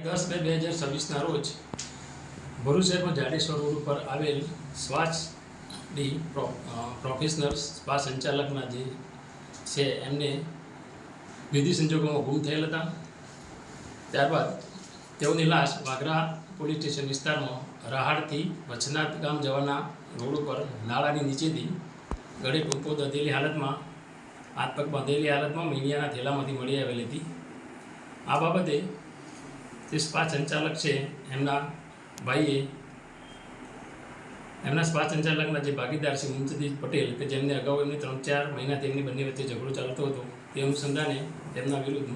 10/2/2026 રોજ ભરૂચ શહેરમાં જાડેશ્વર રોડ ઉપર આવેલ સ્વાચ ડી પ્રોફેશનલ સ્પા સંચાલકના જે છે એમને વિધિ સંજોગોમાં ગુમ થયેલ હતા. ત્યારબાદ તેઓની લાશ વાગરા પોલીસ સ્ટેશન વિસ્તારમાં રાહાડથી વચનાથ ગામ જવાના રોડ ઉપર નાળાની નીચેથી ગળે ટૂંકો દધેલી હાલતમાં, હાથ પગ બાંધેલી હાલતમાં મીડિયાના થેલામાંથી મળી આવેલી હતી. આ બાબતે જે સ્પા સંચાલક છે એમના ભાઈએ એમના સ્પા સંચાલકના જે ભાગીદાર છે મુમતાઝ પટેલ, કે જેમને અગાઉ એમને 3-4 મહિનાથી એમની બંને વચ્ચે ઝઘડો ચાલતો હતો, તે અનુસંધાને તેમના વિરુદ્ધ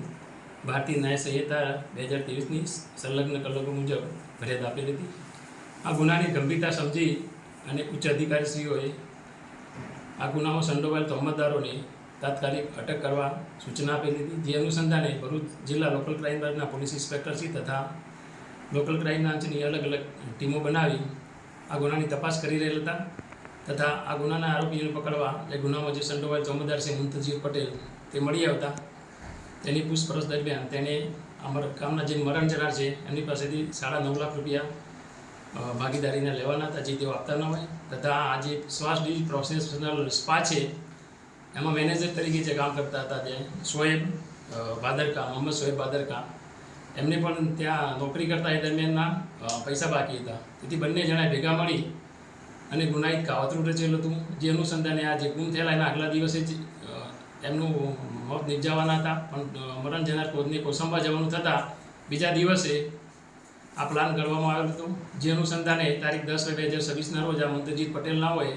ભારતીય ન્યાય સંહિતા 2023ની સંલગ્ન કલમો મુજબ ફરિયાદ આપેલી હતી. આ ગુનાની ગંભીરતા સમજી અને ઉચ્ચ અધિકારીશ્રીઓએ આ ગુનામાં સંડોવાયેલ તહોમતદારોને તાત્કાલિક અટક કરવા સૂચના આપેલી હતી. જે અનુસંધાને ભરૂચ જિલ્લા લોકલ ક્રાઇમ બ્રાન્ચના પોલીસ ઇન્સ્પેક્ટરશ્રી તથા લોકલ ક્રાઇમ બ્રાન્ચની અલગ અલગ ટીમો બનાવી આ ગુનાની તપાસ કરી રહેલ હતા. તથા આ ગુનાના આરોપીઓને પકડવા એ ગુનામાં જે સંડોવાયેલ તહોમતદાર છે મુમતાઝ પટેલ, તે મળી આવતા તેની પૂછપરછ દરમિયાન તેને ગામના જે મરણ જનાર છે એમની પાસેથી 9.5 લાખ રૂપિયા ભાગીદારીને લેવાના હતા, જે તેઓ આપતા ન હોય. તથા આ જે સ્વાચ ડી પ્રોફેશનલ સ્પા છે એમાં મેનેજર તરીકે જે કામ કરતા હતા જે મોહમ્મદ શોએબ ભાદરકા, એમને પણ ત્યાં નોકરી કરતા એ દરમિયાનના પૈસા બાકી હતા. તેથી બંને જણાએ ભેગા મળી અને ગુનાહિત કાવતરું રચેલું હતું. જે અનુસંધાને આ જે ગુમ થયેલા એના આગલા દિવસે જ એમનું મોત નિપજાવવાના હતા, પણ મરણ જનાર કોદને કોસંબા જવાનું થતાં બીજા દિવસે આ પ્લાન કરવામાં આવેલો હતો. જે અનુસંધાને તારીખ 10/2/2026ના રોજ આ મુમતાઝ પટેલ નાઓએ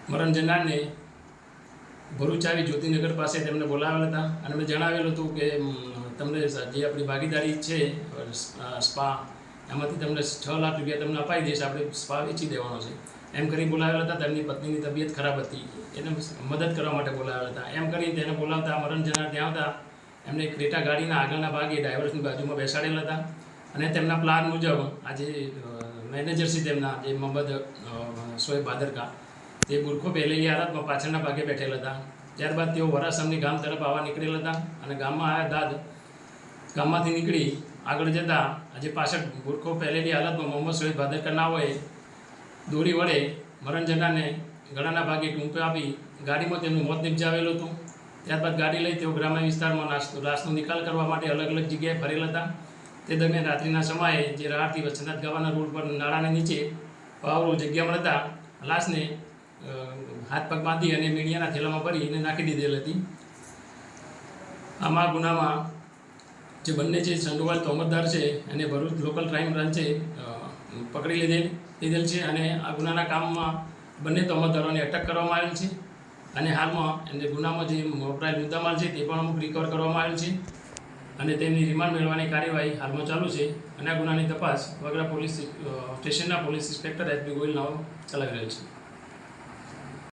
મરણ જનારને ભરૂચ આવી જ્યોતિનગર પાસે તેમને બોલાવેલા હતા અને મેં જણાવેલું હતું કે તમને જે આપણી ભાગીદારી છે સ્પા, એમાંથી તમને 6 લાખ રૂપિયા તમને અપાઈ દઈશ, આપણે સ્પા વેચી દેવાનો છે એમ કરી બોલાવેલા હતા. તેમની પત્નીની તબિયત ખરાબ હતી, એને મદદ કરવા માટે બોલાવેલા હતા. એમ કરીને તેને બોલાવતા મરણ જનાર ત્યાં હતા એમને ક્રેટા ગાડીના આગળના ભાગે ડ્રાઈવરની બાજુમાં બેસાડેલા હતા અને તેમના પ્લાન મુજબ આજે મેનેજર છે તેમના જે મોહમ્મદ શોએબ ભાદરકા, તે બુરખો પહેરેલી હાલતમાં પાછળના ભાગે બેઠેલા હતા. ત્યારબાદ તેઓ વરાસમની ગામ તરફ આવવા નીકળેલા હતા અને ગામમાં આવ્યા બાદ ગામમાંથી નીકળી આગળ જતાં આજે પાછળ બુરખો પહેરેલી હાલતમાં મોહમ્મદ શોએબ ભાદરકા ના હોય દોરી વડે મરણ જનારને ગળાના ભાગે ટૂંપો આપી ગાડીમાં તેમનું મોત નિપજાવેલું હતું. ત્યારબાદ ગાડી લઈ તેઓ ગ્રામ્ય વિસ્તારમાં લાશનો નિકાલ કરવા માટે અલગ અલગ જગ્યાએ ફરેલા હતા. તે દરમિયાન રાત્રિના સમયે જે રાહડથી વચનાથ ગાવાના રોડ પર નાળાની નીચે પાવરો જગ્યા મળતા લાશને હાથ પગ બાંધી અને મીડિયાના થેલામાં ભરી એને નાખી દીધેલ હતી. આમાં ગુનામાં જે બંને જે સંડોવાયેલ તહોમતદાર છે એને ભરૂચ લોકલ ક્રાઇમ બ્રાન્ચે પકડી લીધેલ છે અને આ ગુનાના કામમાં બંને તહોમતદારોને અટક કરવામાં આવેલ છે અને હાલમાં એને ગુનામાં જે વપરાયેલ મુદ્દામાલ છે તે પણ અમુક રિકવર કરવામાં આવેલ છે અને તેમની રિમાન્ડ મેળવવાની કાર્યવાહી હાલમાં ચાલુ છે અને આ ગુનાની તપાસ વાગરા પોલીસ સ્ટેશનના પોલીસ ઇન્સ્પેક્ટર SP ગોયલ નાઓ ચલાવી રહેલ છે.